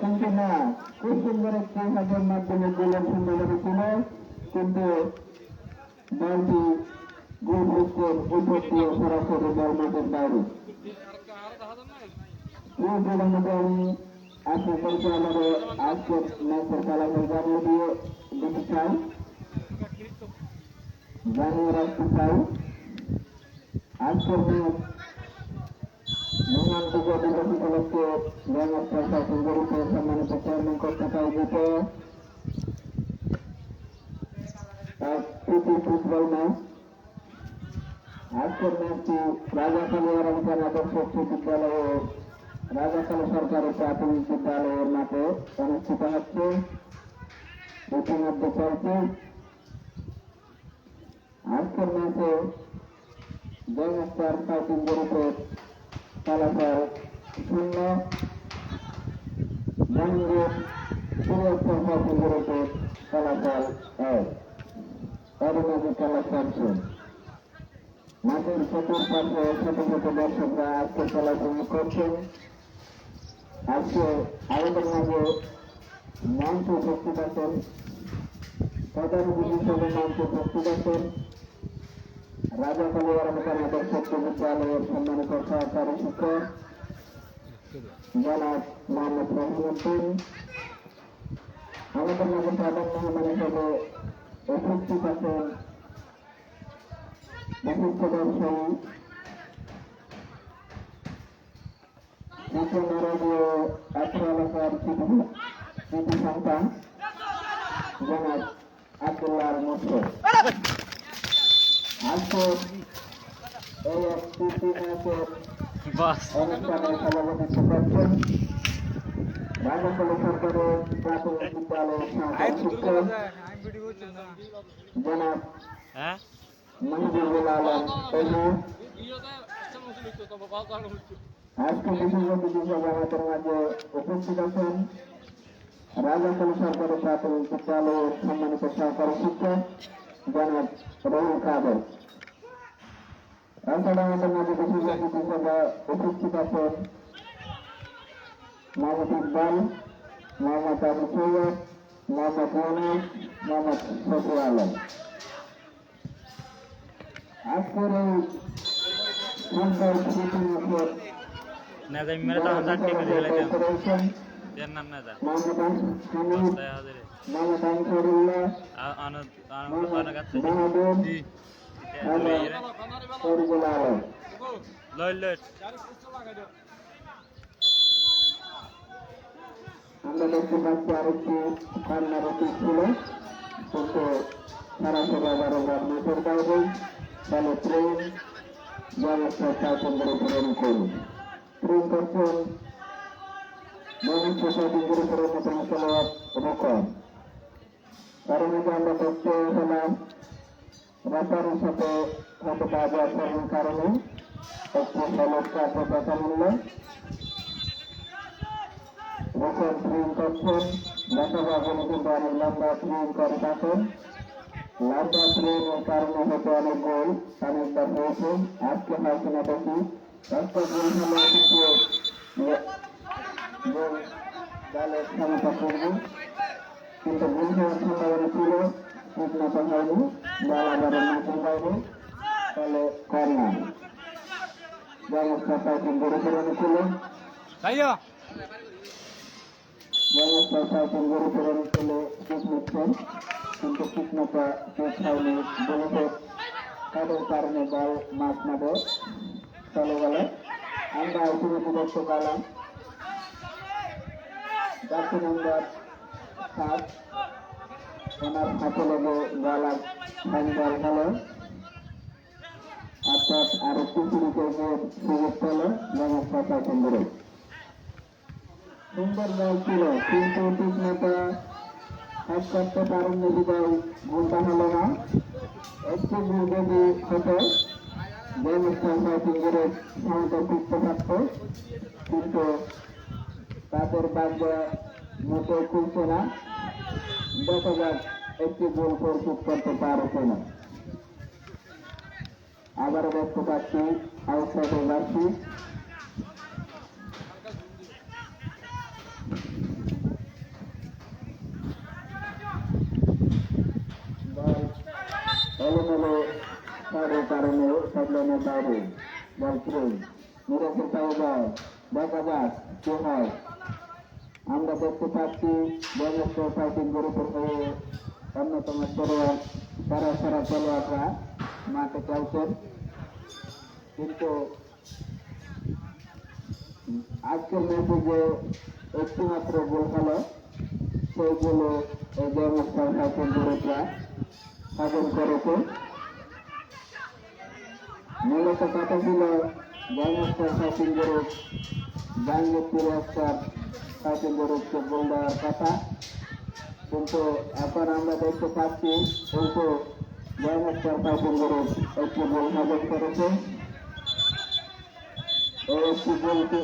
[SPEAKER 1] কিন্তু না, খুব সুন্দর একটি হাতের মাধ্যমে গোলের সম্ভাবনা ছিল কিন্তু বলটি গোল পোস্টের উপর দিয়ে সরাসরি বল মাঠের বাইরে। এই গোলের মধ্যে আমি আজকে পরিচালনারে আজকের ম্যাচের ফলাফল দিতে চাই, জানিয়ে রাখতে চাই। আজকের ম্যাচ মহান বিজয় দিবস উপলক্ষে গ্র্যান্ডমাস্টার ফাইটিং গ্রুপে সম্মানিত চেয়ারম্যান কর্তৃক আয়োজিত প্রীতি ফুটবল ম্যাচ। আজকের ম্যাচটি রাজাখালী আরামখান আদর্শ উচ্চ বিদ্যালয় ও রাজাখালী সরকারি প্রাথমিক বিদ্যালয়ের মাঠে অনুষ্ঠিত হচ্ছে, ইতিমধ্যে চলছে। আজকের ম্যাচে গ্র্যান্ডমাস্টার ফাইটিং গ্রুপের ফলাফল 0, জাহাঙ্গীর সিরিয়াসের ফাইটিং গ্রুপের ফলাফল 1। এর মাঝে খেলা চলছে। মাঠের চতুর্পাশে ছোট ছোট দর্শকরা আজকে খেলা উপভোগ করছেন। আজকে আমাদের মাঝে মঞ্চ উপস্থিত আছেন, প্রধান অতিথি হিসেবে মঞ্চ উপস্থিত আছেন রাজাখালী আরামখান আদর্শ উচ্চ বিদ্যালয়ের সম্মানিত সহকারী শিক্ষক জনাব মোহাম্মদ রহিমউদ্দিন। আমাদের মাঝে প্রধান মেহমান হিসেবে উপস্থিত আছেন বিশিষ্ট ব্যবসায়ী নারদীয় অর্থ এলাকার কৃতি সন্তান জনাব আব্দুল্লাহ মুর্শিদ। আজকে এই একটি ম্যাচের অনুষ্ঠানের সভাপতিত্ব করছেন রাজাখালী সরকারের প্রাথমিক বিদ্যালয়ের সহকারী শিক্ষক জনাব মাহবুবুল আলম তনু। আজকে বিশেষ অতিথি হিসেবে আমাদের মাঝে উপস্থিত আছেন রাজাখালী সরকারি প্রাথমিক বিদ্যালয়ের সম্মানিত সহকারী শিক্ষক জনাব রুহুল কাদের। এছাড়া আমাদের মাঝে বিশেষ অতিথি হিসেবে উপস্থিত আছেন মোহাম্মদ ইকবাল, মোহাম্মদ আবু সৈয়দ, মোহাম্মদ ইউনুস, মোহাম্মদ শফি আলম। আজকের এই ফুটবল প্রীতি ম্যাচের
[SPEAKER 3] না যাই মেরে তো হাজার টিভি দিলে
[SPEAKER 1] রয়েছেন
[SPEAKER 3] এর নাম না যা
[SPEAKER 1] মোহাম্মদ হামিদ,
[SPEAKER 3] তাই হাজারে
[SPEAKER 1] মোহাম্মদ আনসারুল্লাহ,
[SPEAKER 3] আনন্দ
[SPEAKER 1] মোহাম্মদ
[SPEAKER 3] আনন্দ কাছে
[SPEAKER 1] মাহবুব এবং ফরিদুল আলম।
[SPEAKER 3] লয় লয়
[SPEAKER 1] আমরা দেখতে পাচ্ছি আরেকটি কান্নার অতীত ছিল, কিন্তু সরাসরি আবার ম্যাচের বাইরে দলে প্রেম ব্যবস্থা সাইকেলের উপরে করুন। প্রেম করছেন মহারাষ্ট্র সাইকেলের উপরে অন্যতম খেলোয়াড় রোকন। কারণ যে আমরা দেখতে হলাম রাতারের সাথে হয়তো বাজে আসার কারণে একটু হলুদ কার্ড দেখা মিলল। রোকন প্রেম করছেন, দেখা যাবে কিন্তু অনেক লম্বা প্রেম করে থাকেন। লম্বা প্রেমের কারণে হয়তো অনেক গোল অনেকবার হয়েছে, আজকে হয়তো না দেখি একটা গোল হলে কিন্তু গোল দলের ক্ষমতা করবে, কিন্তু গোল হওয়ার সম্ভাবনা ছিল, ঠিক মতো হয়নি, বল আবার মাঠের বাইরে, ফলে কর্নার ব্যবস্থা সাইকেল গড়ে ফেরানো ছিল। ব্যবস্থা সাইকেল গড়ে ফেরানো ছিল ঠিক নিচ্ছেন, কিন্তু ঠিক মতো ঠিক হয়নি, বলতে তাদের কারণে বল মাঠ মাঠে চলে গেল। আমরা ইতিমধ্যে দেখতে পেলাম জার্সি নাম্বার 7 ওনার হাতে লেগে গলার ফাইনাল হলো, অর্থাৎ আরো পৃথিবীতে যে সুযোগ পেল ব্যবস্থা সাইকেল গড়ে। সুন্দর বল ছিল, কিন্তু ঠিক মতো কাজ করতে পারেননি বিদায় গোলটা হলো না। একটি গোল যদি হতো ব্যবস্থা সাইকেল গড়ে ক্ষমতা ফিরতে পারত, কিন্তু তাদের ভাগ্য মতো খুলছে না। দেখা যাক একটি গোল প্রস্তুত করতে পারছে না। আবারও দেখতে পাচ্ছি আউটসাইডে যাচ্ছি, বল এলোমেলো তাদের কারণে সাবলানের বাইরে বল ফিরে নিরাপদ বল। দেখা যাক কি হয়। আমরা দেখতে পাচ্ছি ব্যবস্থা সাইকেল গ্রুপের হয়ে অন্যতম খেলোয়াড় সারা খেলোয়াড়রা মাঠে খেলছেন, কিন্তু আজকের ম্যাচে যে একটি মাত্র গোল হলো সেইগুলো এই ব্যবস্থা সাইকেল গ্রুপরা সাধন করেছে। মূলত কথা ছিল ব্যবস্থা সাইকেল গ্রুপ বাংলাদেশ পুরস্কার সাইকেল গ্রুপকে গোল দেওয়ার কথা, কিন্তু এখন আমরা দেখতে পাচ্ছি উল্টো ব্যবস্থা সাইকেল গ্রুপ একটি গোল সাধন করেছে। এই একটি গোলকে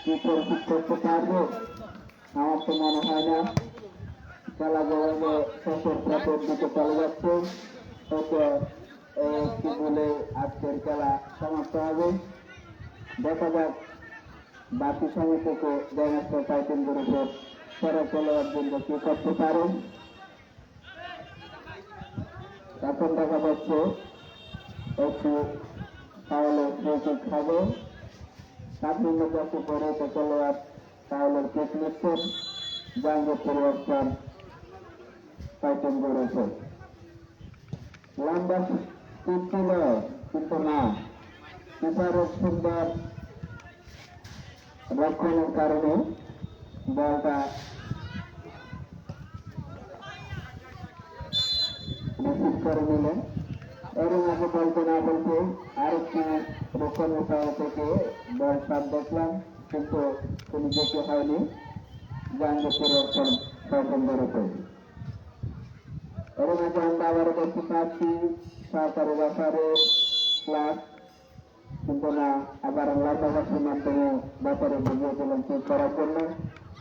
[SPEAKER 1] কি প্রস্তুত করতে পারবে আমার তো মনে হয় না। খেলা যেভাবে শেষের প্রাতের দিকে চলে যাচ্ছে, হয়তো এই একটি গোলে আজকের খেলা সমাপ্ত হবে। দেখা যাক বাকি সময়টুকু ব্যবস্থা সাইকেল গ্রুপের সেরা খেলোয়াড় জন্য কি করতে পারে। এখন দেখা যাচ্ছে একটু ফাউলের ফ্রি কিক হবে, 7 নম্বর জার্সি পরে তো খেলোয়াড় ফাউলের কিক নিচ্ছেন জাহাঙ্গীর পুরস্কার সাইকেল গ্রুপে। লম্বা কিক ছিল, কিন্তু না, কিপারের সুন্দর রক্ষণের কারণে বলটা রিসিভ করে নিলেন। এর মাঝে বলতে না বলতে আরেকটি রক্ষণের পাওয়া থেকে বল সাপ দেখলাম, কিন্তু তিনি দেখতে হয়নি জাহাঙ্গীর রক্ষণ সাইকেল গ্রুপে। এর মাঝে আমরা আবারও দেখতে পাচ্ছি সরকারি ব্যাপারে ক্লাস, কিন্তু না, আবার লাইটাবাসের মাধ্যমে ব্যাপারে বুঝিয়ে দিলেন ঠিক করার জন্য।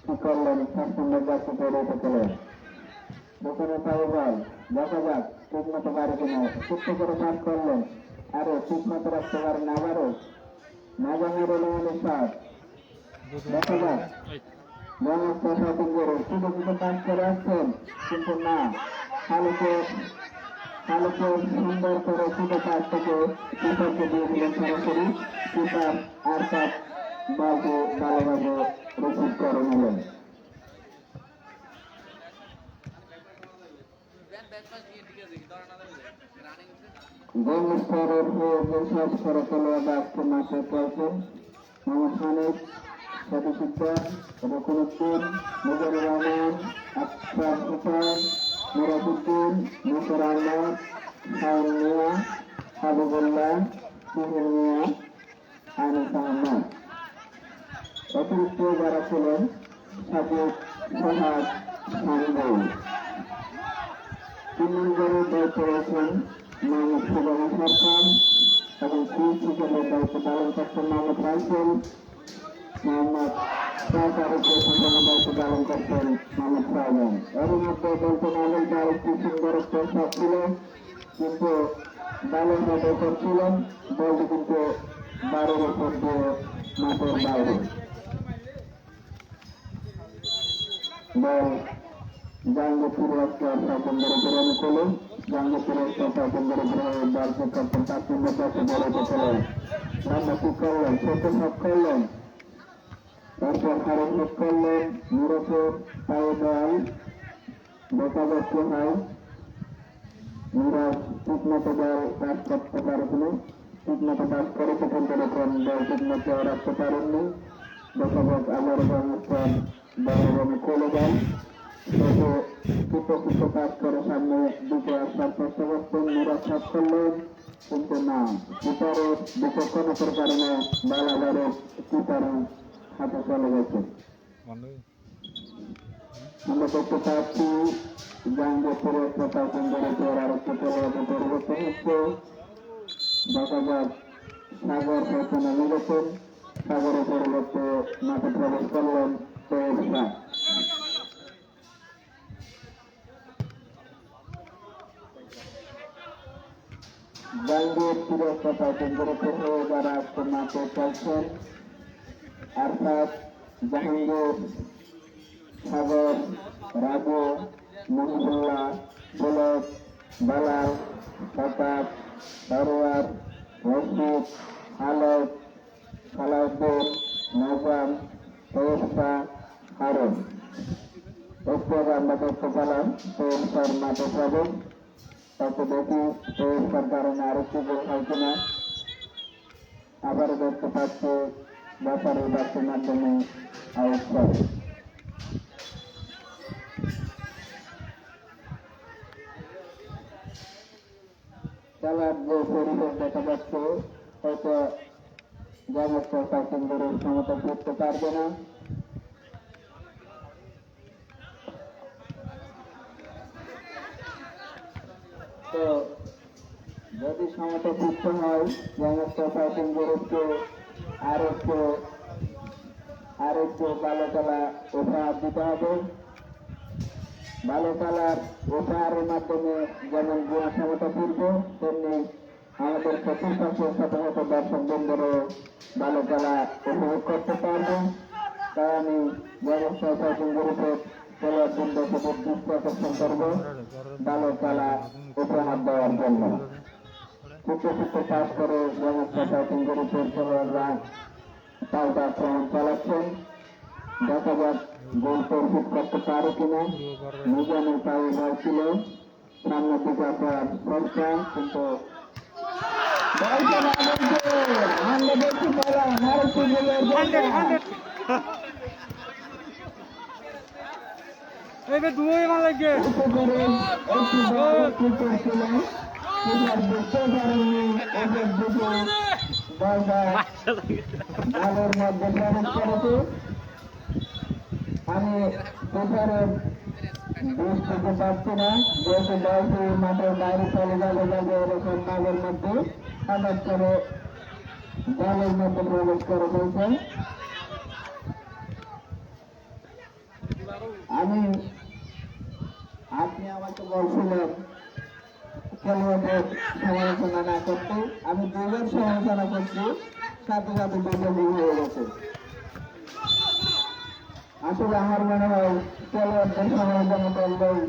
[SPEAKER 1] কি করলেন 7 নম্বর জার্সি পরে খেলেন, ওখানে পাই বল। দেখা যাক ঠিক মতো পারে কিনা, সুস্থ করে পাস করলেন, আরো ঠিক মতো রাখতে পারেন আবারও নাজামের এলোমেলো সাত। দেখা যাক গণস্থ শপিং করে ছোট ছোট কাজ করে আসছেন, কিন্তু না, খালুকে সুন্দর করে ছোট কাজ থেকে কিপারকে দিয়ে দিলেন সরাসরি। কিপার আর কাপ বলকে ভালোভাবে রিসিভ করে নিলেন। গণস্থরের হয়ে যেসব করে খেলোয়াড়রা আজকে মাঠে খেলছেন, মোহাম্মদ হানিফ, সাথী সিকদার, রকুনুদ্দিন, মুজিবুর রহমান, আফসার হুসাইন, মুরাদুদ্দিন, মুসর আহমদ, শাহিন মিয়া, হাবিবুল্লাহ, সুহেল মিয়া, আনিস আহমদ। অতিরিক্ত যারা ছিলেন সাকিব, সোহাগ, সানবুল। 3 নম্বরে দায়িত্ব রয়েছেন মোহাম্মদ সুবাহ সরকার এবং কোচ হিসেবে দায়িত্ব পালন করছেন মোহাম্মদ রাইফুল, মোহাম্মদ সহকারী কোচ হিসেবে দায়িত্ব পালন করছেন মোহাম্মদ সাহেব। এর মধ্যে বলতে নাগরিকরা আরেকটি সুন্দর শট ছিল, কিন্তু বালের মধ্যে করছিলেন, বলটি কিন্তু বারের উপর দিয়ে মাঠের বাইরে। বল জাহাঙ্গীরপুরের একটা স্বতন্ত্র উপরে অনুকূলে, জাহাঙ্গীরপুরের একটা স্বতন্ত্র উপরে বল করছেন 7 নম্বর দশে বলতে চলেন। রান্না কি করলেন, ছোট শট করলেন, তারপর খারাপ শট করলেন, নিরসের পায়ে বল দেখা যাচ্ছে হয় নিরাজ ঠিক মতো বল পাস করতে পারেনি, ঠিক মতো পাস করেছে কিন্তু এরকম বল ঠিক মতো রাখতে পারেননি। দেখা যাক আবার অনুষ্ঠান বল কোলে যান, কিছু কাজ করে সামনে দিকে আসার চেষ্টা করছেন, নিরাজ শট করলেন, কিন্তু না, কিপারের বিচক্ষণতার কারণে বল আবারও কিপারের হাতে চলে গেছে। আমরা দেখতে পাচ্ছি জাহাঙ্গীরপুরের একটা স্বতন্ত্র আরেকটি খেলোয়াড় পরিবর্তন হচ্ছে। দেখা যাক সাগর প্রথমে নেমেছেন, সাগরের পরিবর্তে মাঠে প্রবেশ করলেন তৈব শাহ। জাহাঙ্গীরপুরের একটা স্বতন্ত্র হয়ে যারা আজকে মাঠে খেলছেন অর্থাৎ জাহাঙ্গীর, সাগর, রাজু, মহিবুল্লাহ, বুলেট, বালাল, প্রতাপ, সরোয়ার, রশিদ, আলোক, সালাউদ্দিন, নৌজাম, তৈয়বা, হারুন। একটু আগে আমরা দেখতে পেলাম তৈয়বার মাঠে প্রবেশ, তাকে দেখি তৈয়বার কারণে আরেকটি গোল হয় কিনা। আবারও দেখতে পাচ্ছি ব্যাপারের বাসের মাধ্যমে আউট করে। খেলার যে পরিবেশ দেখা যাচ্ছে হয়তো ব্যবস্থা সুন্দরের ক্ষমতা করতে পারবে না। তো যদি ক্ষমতা যুক্ত হয় ব্যবস্থা সুন্দরকে আরেকটু ভালো খেলা উপহার দিতে হবে। ভালো খেলার উপহারের মাধ্যমে যেমন গুণ ক্ষমতা ফিরবে, তেমনি আমাদের প্রতিষ্ঠানের সাথে সাথে দর্শক বন্ধুরও ভালো খেলা উপভোগ করতে পারবে। তাই আমি ব্যবস্থা গ্রুপের খেলোয়াড় বৃন্দকে দৃষ্টি আকর্ষণ করব ভালো খেলা উপহার দেওয়ার জন্য। ছোট কাজ করে ব্যবস্থা গ্রুপের খেলোয়াড়রা পাল্টা আক্রমণ চালাচ্ছেন। দেখা যাক গোল পরিশোধ করতে পারে কিনা। নিজামের পায়ে বল ছিল, সামনের দিকে আসার চেষ্টা, কিন্তু আমরা দেখতে পেলাম আরেকটি গোলের বলের মধ্যে প্রবেশ করেছে। আমি পেপারের বুঝতে পারছি না, যেহেতু বলটি মাঠের বাইরে চলে যাবে এরকম মাঠের মধ্যে হঠাৎ করে দলের মধ্যে প্রবেশ করে ফেলছেন। আপনি আমাকে বলছিলেন খেলোয়াড়দের সমালোচনা না করতে, আমি 2 বার সমালোচনা করছি, সাথে সাথে 2 গোল হয়ে গেছে। আসলে আমার মনে হয় খেলোয়াড়দের সমালোচনা করলেই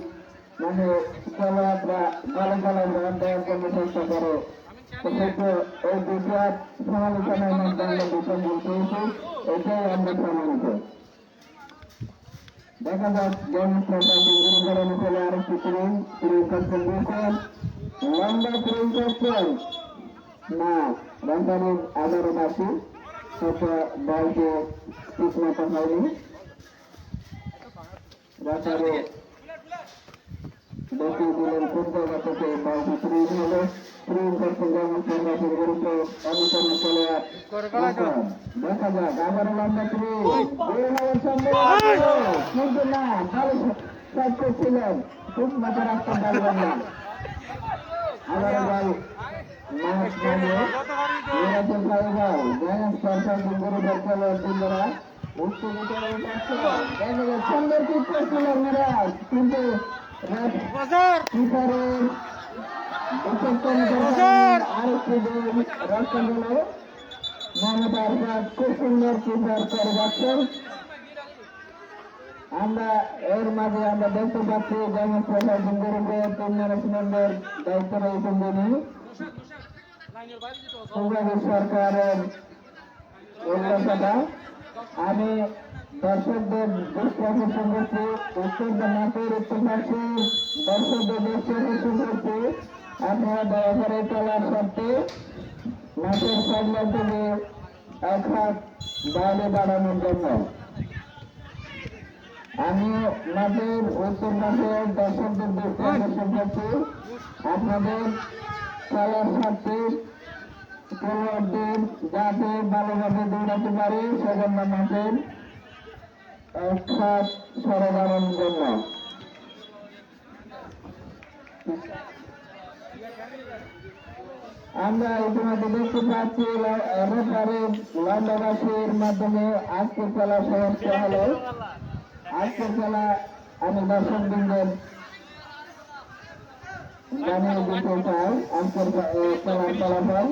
[SPEAKER 1] মানে খেলোয়াড়রা ভালো খেলায় রান দেওয়ার জন্য চেষ্টা করে, তো সেটা এই দুটো সমালোচনার মধ্যে আমরা দুটো বলতে হয়েছি, এটাই আমরা সম্মানিত। দেখা যাক গরম খেলে আরেকটি করছেন লম্বা করছেন না রাজধানীর আবারও বাকি সেটা বলকে ঠিক মতো হয়নি। রাজারও দেখিয়ে দিলেন কোন জায়গা থেকে বলটি ফ্রিজ হলো। ফ্রিজ করছেন জগন্নাথের বিরুদ্ধে অনুসরণ চলে দেখা যাক আবারও লম্বা কিন্তু না ভালো সাইড করছিলেন, খুব মাথা রাখতে পারবেন না। আবারও বল মাছ মানে নিরাপদ ভাবে বল জয়নাথ সরকার গুরুদের খেলোয়াড় বন্ধুরা সুন্দর কিক করছিলেন মিরাজ, কিন্তু আরেকটি রক্ষণ হল মোহাম্মদ আরফাত খুব সুন্দর কিপার করে যাচ্ছেন। আমরা এর মাঝে আমরা দেখতে পাচ্ছি জয়নাথ সরকার গুরুদের টিম ম্যানেজমেন্টের দায়িত্ব রয়েছেন যিনি সরকারের উল্লেখটা। আমি দর্শকদের দৃষ্টি আকর্ষণ করছি, উত্তর মাঠের উত্তর পাশে দর্শকদের দৃষ্টি আকর্ষণ করছি, আপনারা দয়া করে চলার সত্ত্বে মাঠের সামনে থেকে এক হাত বাইরে বাড়ানোর জন্য। আমি মাঠের উত্তর পাশে দর্শকদের দৃষ্টি আকর্ষণ করছি, আপনাদের খেলার স্বার্থে খেলোয়াড়দের যাতে ভালোভাবে দৌড়াতে পারে সেজন্য মাঠের এক হাত সরবরাহের জন্য। আমরা ইতিমধ্যে দেখতে পাচ্ছি রেফারির লন্ডনবাসীর মাধ্যমে আজকের খেলা সমাপ্ত হলো। আজকের খেলা আমি দর্শকবৃন্দের জানিয়ে দিতে চাই আজকের খেলার ফলাফল।